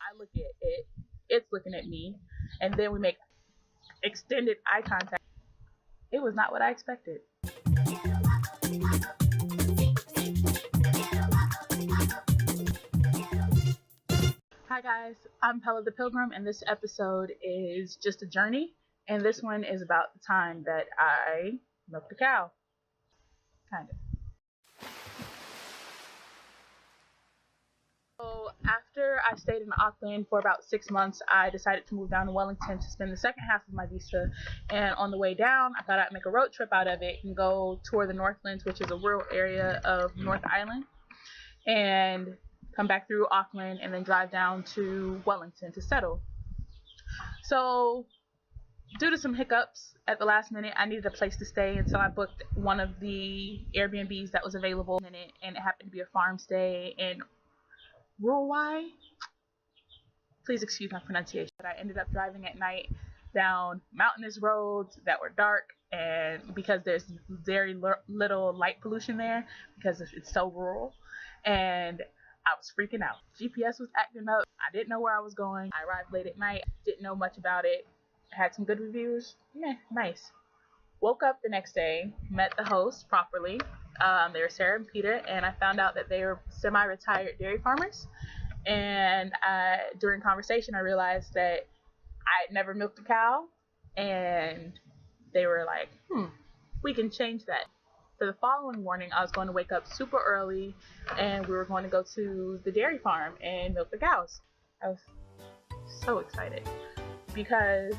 I look at it, it's looking at me, and then we make extended eye contact. It was not what I expected. Hi guys, I'm Pella the Pilgrim, and this episode is just a journey, and this one is about the time that I milked a cow. Kind of. So after I stayed in Auckland for about 6 months, I decided to move down to Wellington to spend the second half of my visa. And on the way down, I thought I'd make a road trip out of it and go tour the Northlands, which is a rural area of North Island, and come back through Auckland and then drive down to Wellington to settle. So due to some hiccups at the last minute, I needed a place to stay, and so I booked one of the Airbnbs that was available in it, and it happened to be a farm stay in Rurai. Please excuse my pronunciation. But I ended up driving at night down mountainous roads that were dark, and because there's very little light pollution there because it's so rural, and I was freaking out. GPS was acting up. I didn't know where I was going. I arrived late at night, didn't know much about it. Had some good reviews. Nice. Woke up the next day, met the hosts properly. They were Sarah and Peter, and I found out that they were semi-retired dairy farmers. And during conversation, I realized that I had never milked a cow, and they were like, we can change that. For the following morning, I was going to wake up super early, and we were going to go to the dairy farm and milk the cows. I was so excited because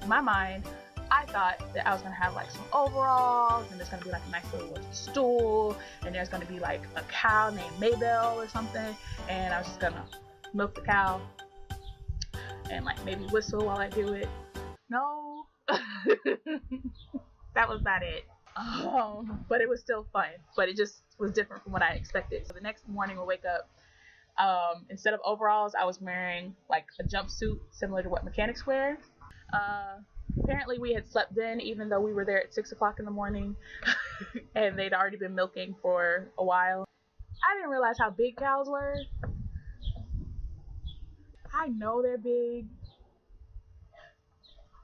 in my mind, I thought that I was gonna have like some overalls, and there's gonna be like a nice little wooden stool, and there's gonna be like a cow named Maybelle or something, and I was just gonna milk the cow and like maybe whistle while I do it. No, that was not it. But it was still fun, but it just was different from what I expected. So the next morning we'll wake up, instead of overalls, I was wearing like a jumpsuit similar to what mechanics wear. Apparently we had slept in even though we were there at 6 o'clock in the morning and they'd already been milking for a while. I didn't realize how big cows were. I know they're big,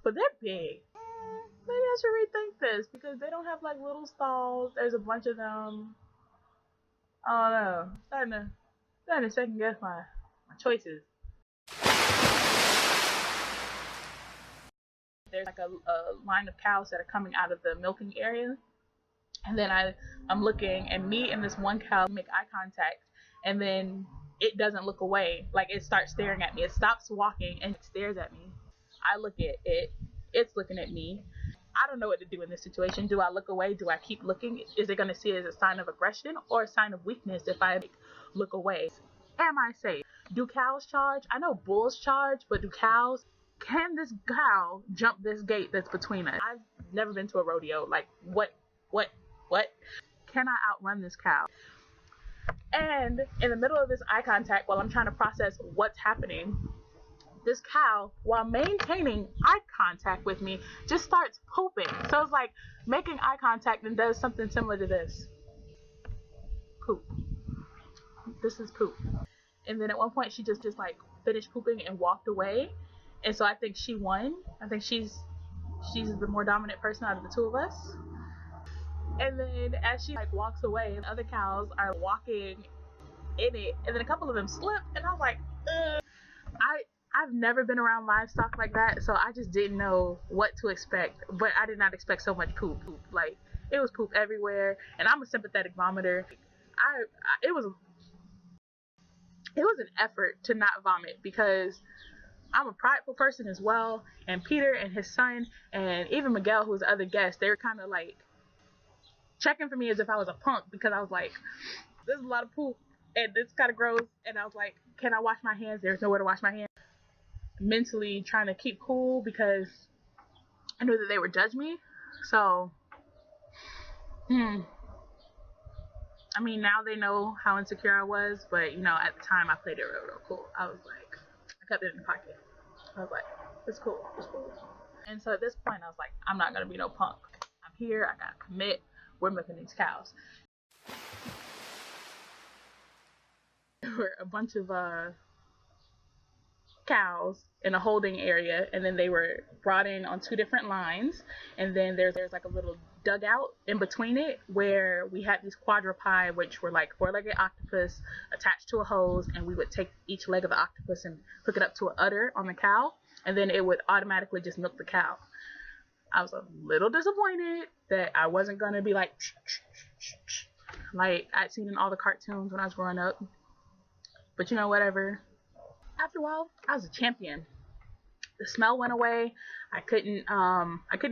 but they're big. Maybe I should rethink this because they don't have like little stalls. There's a bunch of them. I don't know. Starting to second guess my choices. There's like a line of cows that are coming out of the milking area, and then I'm looking, and me and this one cow make eye contact, and then it doesn't look away. Like it starts staring at me. It stops walking and it stares at me. I look at it. It's looking at me. I don't know what to do in this situation. Do I look away? Do I keep looking? Is it going to see it as a sign of aggression or a sign of weakness if I look away? Am I safe? Do cows charge? I know bulls charge, but do cows? Can this cow jump this gate that's between us? I've never been to a rodeo. Like, what? Can I outrun this cow? And in the middle of this eye contact, while I'm trying to process what's happening, this cow, while maintaining eye contact with me, just starts pooping. So it's like making eye contact and does something similar to this. Poop. This is poop. And then at one point, she just like finished pooping and walked away. And so I think she won. I think she's the more dominant person out of the two of us. And then as she like walks away, and other cows are walking in it, and then a couple of them slip, and I was like, ugh. I've never been around livestock like that, so I just didn't know what to expect. But I did not expect so much poop. Like it was poop everywhere, and I'm a sympathetic vomiter. It was an effort to not vomit because I'm a prideful person as well, and Peter and his son, and even Miguel, who was the other guest, they were kind of like checking for me as if I was a punk because I was like, there's a lot of poop, and it's kind of gross, and I was like, can I wash my hands? There's nowhere to wash my hands. Mentally trying to keep cool because I knew that they would judge me. So, I mean, now they know how insecure I was, but you know, at the time I played it real cool. I was like, I kept it in the pocket. I was like, it's cool. And so at this point, I was like, I'm not gonna be no punk. I'm here. I gotta commit. We're milking these cows. There were a bunch of cows in a holding area, and then they were brought in on 2 different lines, and then there's like a little dugout in between it where we had these quadruped, which were like 4-legged octopus attached to a hose, and we would take each leg of the octopus and hook it up to an udder on the cow, and then it would automatically just milk the cow. I was a little disappointed that I wasn't gonna be like I'd seen in all the cartoons when I was growing up, but you know, whatever. After a while, I was a champion. The smell went away. I couldn't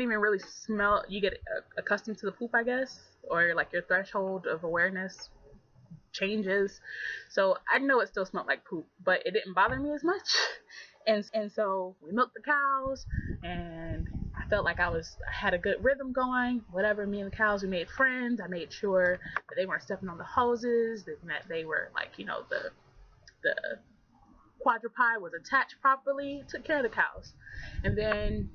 even really smell. You get accustomed to the poop, I guess, or like your threshold of awareness changes. So I know it still smelled like poop, but it didn't bother me as much. And so we milked the cows, and I felt like I had a good rhythm going. Whatever, me and the cows, we made friends. I made sure that they weren't stepping on the hoses, that they were like, you know, the quadruped was attached properly, took care of the cows. And then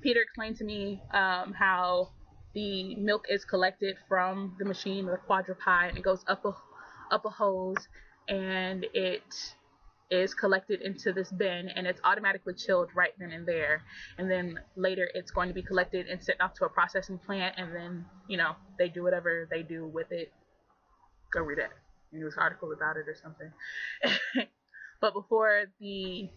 Peter explained to me how the milk is collected from the machine, the quadruped, and it goes up a hose, and it is collected into this bin, and it's automatically chilled right then and there. And then later it's going to be collected and sent off to a processing plant, and then, you know, they do whatever they do with it. Go read a news article about it or something. But before the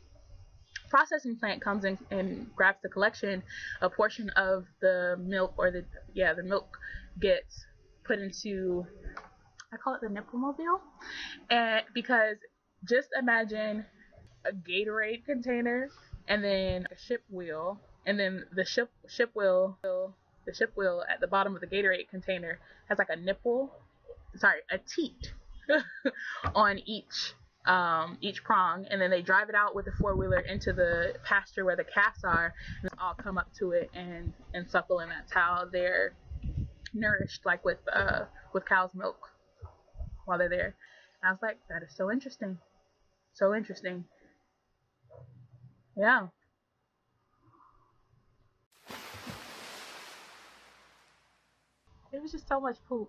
processing plant comes in and grabs the collection, a portion of the milk, or the milk, gets put into, I call it the nipple-mobile, and because just imagine a Gatorade container, and then a ship wheel, and then the ship wheel at the bottom of the Gatorade container has like a teat on each prong, and then they drive it out with a 4-wheeler into the pasture where the calves are, and they all come up to it and suckle, and that's how they're nourished, like with cow's milk while they're there. And I was like, that is so interesting. So interesting. Yeah. It was just so much poop.